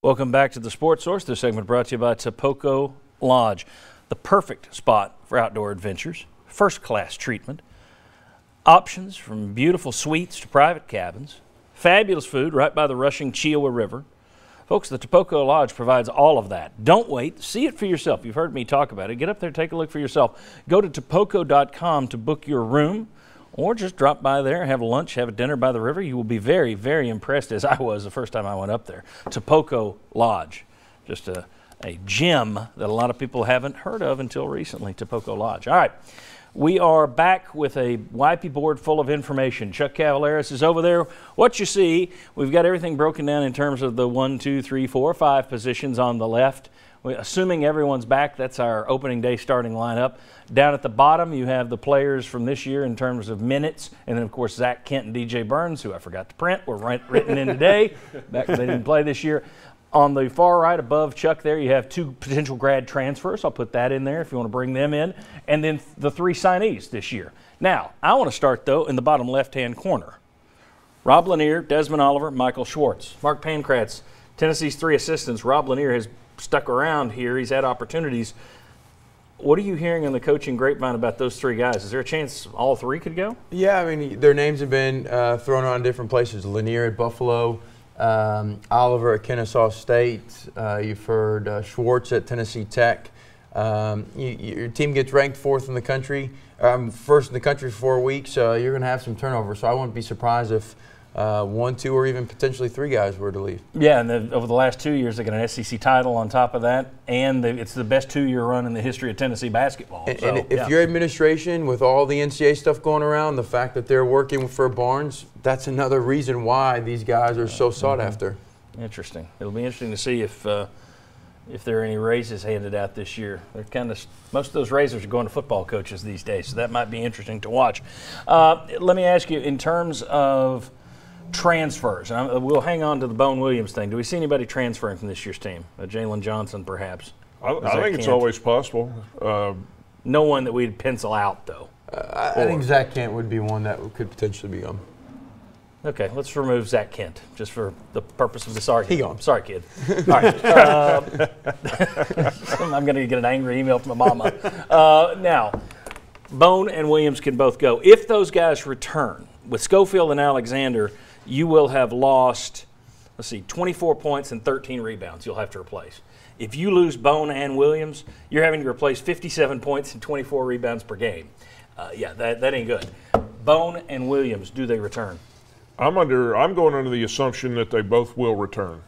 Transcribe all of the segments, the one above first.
Welcome back to the Sports Source. This segment brought to you by Topoco Lodge, the perfect spot for outdoor adventures, first-class treatment, options from beautiful suites to private cabins, fabulous food right by the rushing Chiowa River. Folks, the Topoco Lodge provides all of that. Don't wait. See it for yourself. You've heard me talk about it. Get up there, take a look for yourself. Go to topoco.com to book your room, or just drop by there, have lunch, have a dinner by the river. You will be very, very impressed, as I was the first time I went up there. Topoco Lodge, just a gem that a lot of people haven't heard of until recently, Topoco Lodge. All right, we are back with a wipey board full of information. Chuck Cavaleris is over there. What you see, we've got everything broken down in terms of the 1, 2, 3, 4, 5 positions on the left. Assuming everyone's back, that's our opening day starting lineup. Down at the bottom, you have the players from this year in terms of minutes. And then, of course, Zach Kent and DJ Burns, who I forgot to print, were written in today. Back when they didn't play this year. On the far right above Chuck there, you have 2 potential grad transfers. I'll put that in there if you want to bring them in. And then the 3 signees this year. Now, I want to start, though, in the bottom left-hand corner. Rob Lanier, Desmond Oliver, Michael Schwartz. Mark Pankratz, Tennessee's 3 assistants. Rob Lanier has stuck around here. He's had opportunities. What are you hearing on the coaching grapevine about those 3 guys? Is there a chance all 3 could go? Yeah, I mean, their names have been thrown around different places. Lanier at Buffalo, Oliver at Kennesaw State. You've heard Schwartz at Tennessee Tech. Your team gets ranked 4th in the country, 1st in the country for 4 weeks. You're going to have some turnover, so I wouldn't be surprised if 1, 2, or even potentially 3 guys were to leave. Yeah, and over the last 2 years, they got an SEC title on top of that, and it's the best 2-year run in the history of Tennessee basketball. And if your administration, with all the NCAA stuff going around, the fact that they're working for Barnes, that's another reason why these guys are so sought after. Interesting. It'll be interesting to see if there are any raises handed out this year. They're most of those raises are going to football coaches these days, so that might be interesting to watch. Let me ask you, in terms of transfers, and we'll hang on to the Bone Williams thing. Do we see anybody transferring from this year's team? Jalen Johnson, perhaps? I think it's always possible. No one that we'd pencil out, though. I think Zach Kent would be one that could potentially be gone. Okay, let's remove Zach Kent, just for the purpose of this argument. He gone. Sorry, kid. All right. I'm going to get an angry email from my mama. Now, Bone and Williams can both go. If those guys return, with Schofield and Alexander, you will have lost, 24 points and 13 rebounds you'll have to replace. If you lose Bone and Williams, you're having to replace 57 points and 24 rebounds per game. Yeah, that ain't good. Bone and Williams, do they return? I'm going under the assumption that they both will return.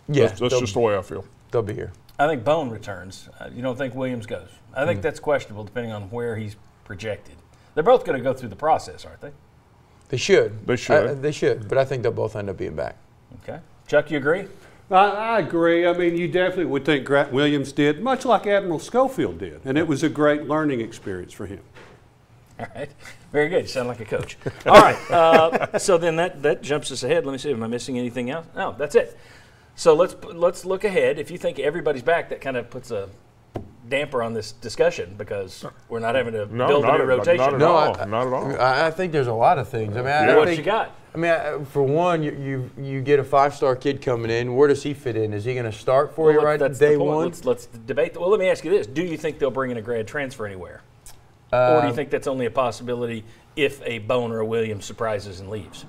Yeah, that's just the way I feel. They'll be here. I think Bone returns. You don't think Williams goes? I think that's questionable depending on where he's projected. They're both going to go through the process, aren't they? They should. They should. They should, but I think they'll both end up being back. Okay. Chuck, you agree? I agree. I mean, you definitely would think Grant Williams did, much like Admiral Schofield did, and it was a great learning experience for him. All right. Very good. You sound like a coach. All right. So then that jumps us ahead. Let me see. Am I missing anything else? No, that's it. So let's look ahead. If you think everybody's back, that kind of puts a damper on this discussion because we're not having to build a new rotation. Not at all. I think there's a lot of things. I mean, what you got? I mean, for one, you get a 5-star kid coming in. Where does he fit in? Is he going to start for you right at day one? Let's debate. Well, let me ask you this: do you think they'll bring in a grad transfer anywhere, or do you think that's only a possibility if a Bone or a Williams surprises and leaves?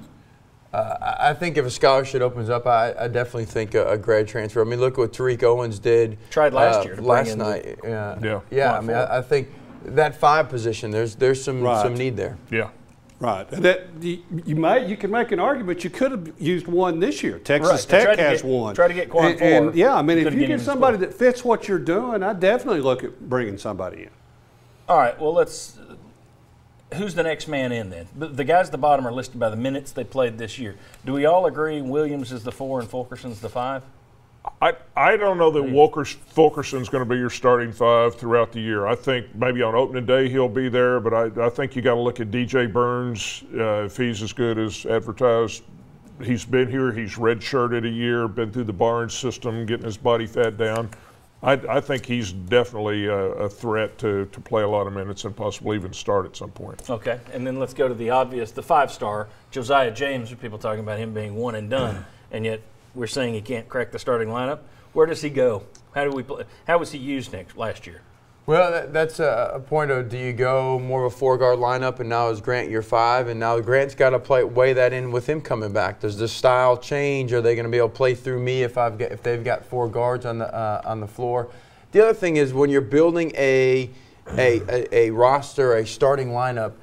I think if a scholarship opens up, I definitely think a grad transfer. I mean, look what Tariq Owens did. Tried last year. Last night. Yeah. I mean, I think that 5 position. There's some need there. Yeah. Right. That you can make an argument. You could have used one this year. Texas Tech has one. Try to get Quan Four. And yeah, I mean, if you get somebody that fits what you're doing, I definitely look at bringing somebody in. All right. Well, who's the next man in then? The guys at the bottom are listed by the minutes they played this year. Do we all agree Williams is the 4 and Fulkerson's the 5? I don't know that Fulkerson's going to be your starting 5 throughout the year. I think maybe on opening day he'll be there, but I think you got to look at DJ Burns if he's as good as advertised. He's been here. He's redshirted a year, been through the Barnes system, getting his body fat down. I think he's definitely a threat to play a lot of minutes and possibly even start at some point. Okay, and then let's go to the obvious, the 5-star, Josiah James, with people talking about him being one and done, and yet we're saying he can't crack the starting lineup. Where does he go? How do we play? How was he used last year? Well, that's a point of, do you go more of a 4-guard lineup, and now is Grant your 5, and now Grant's got to weigh that in with him coming back. Does the style change? Are they going to be able to play through me if they've got 4 guards on the floor? The other thing is, when you're building a roster, a starting lineup,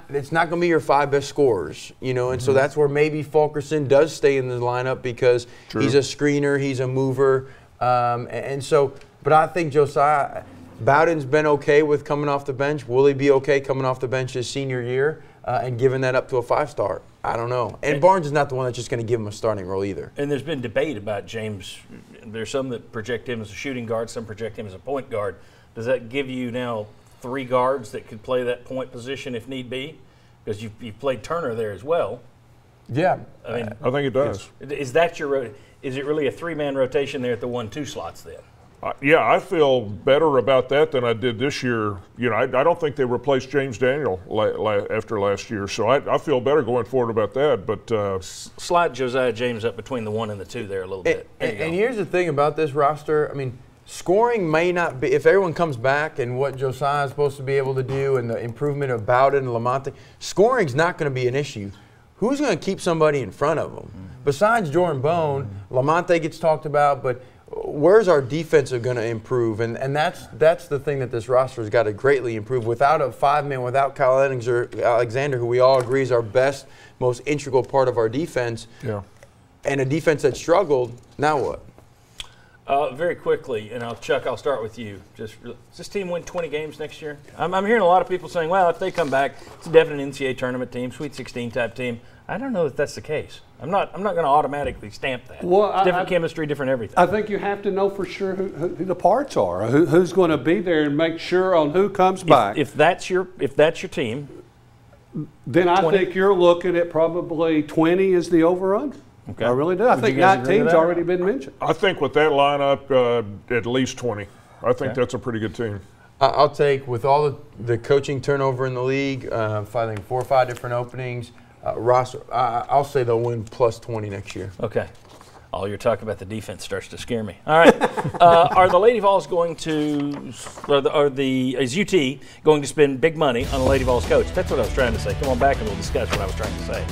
it's not going to be your 5 best scorers, and so that's where maybe Fulkerson does stay in the lineup because he's a screener, he's a mover, and so. But I think Josiah Bowden's been okay with coming off the bench. Will he be okay coming off the bench his senior year and giving that up to a 5-star? I don't know. And Barnes is not the one that's just going to give him a starting role either. And there's been debate about James. There's some that project him as a shooting guard, some project him as a point guard. Does that give you now 3 guards that could play that point position if need be? Because you've played Turner there as well. Yeah. I think it does. Is it really a 3-man rotation there at the 1-2 slots then? Yeah, I feel better about that than I did this year. I don't think they replaced James Daniel after last year, so I feel better going forward about that. But slide Josiah James up between the 1 and the 2 there a little bit. And here's the thing about this roster. I mean, scoring may not be, if everyone comes back and what Josiah is supposed to be able to do and the improvement of Bowden and Lamonte, scoring's not going to be an issue. Who's going to keep somebody in front of them? Besides Jordan Bone, Lamonte gets talked about, but where's our defensive going to improve? And that's the thing that this roster has got to greatly improve. Without a 5-man, without Kyle Alexander, who we all agree is our best, most integral part of our defense, and a defense that struggled, now what? Very quickly, and Chuck, I'll start with you. Does this team win 20 games next year? I'm hearing a lot of people saying, well, if they come back, it's a definite NCAA tournament team, Sweet 16 type team. I don't know if that's the case. I'm not going to automatically stamp that. Well, it's different chemistry, different everything. I think you have to know for sure who the parts are, who's going to be there, and make sure on who comes back. If that's your team, then I think you're looking at probably 20 is the over/under. Okay. I really do. I think 19's already been mentioned. I think with that lineup, at least 20. I think that's a pretty good team. I'll take, with all the coaching turnover in the league, I think 4 or 5 different openings, roster, I'll say they'll win plus 20 next year. Okay. All your talk about the defense starts to scare me. All right. Are the Lady Vols going to, is UT going to spend big money on the Lady Vols coach? That's what I was trying to say. Come on back and we'll discuss what I was trying to say.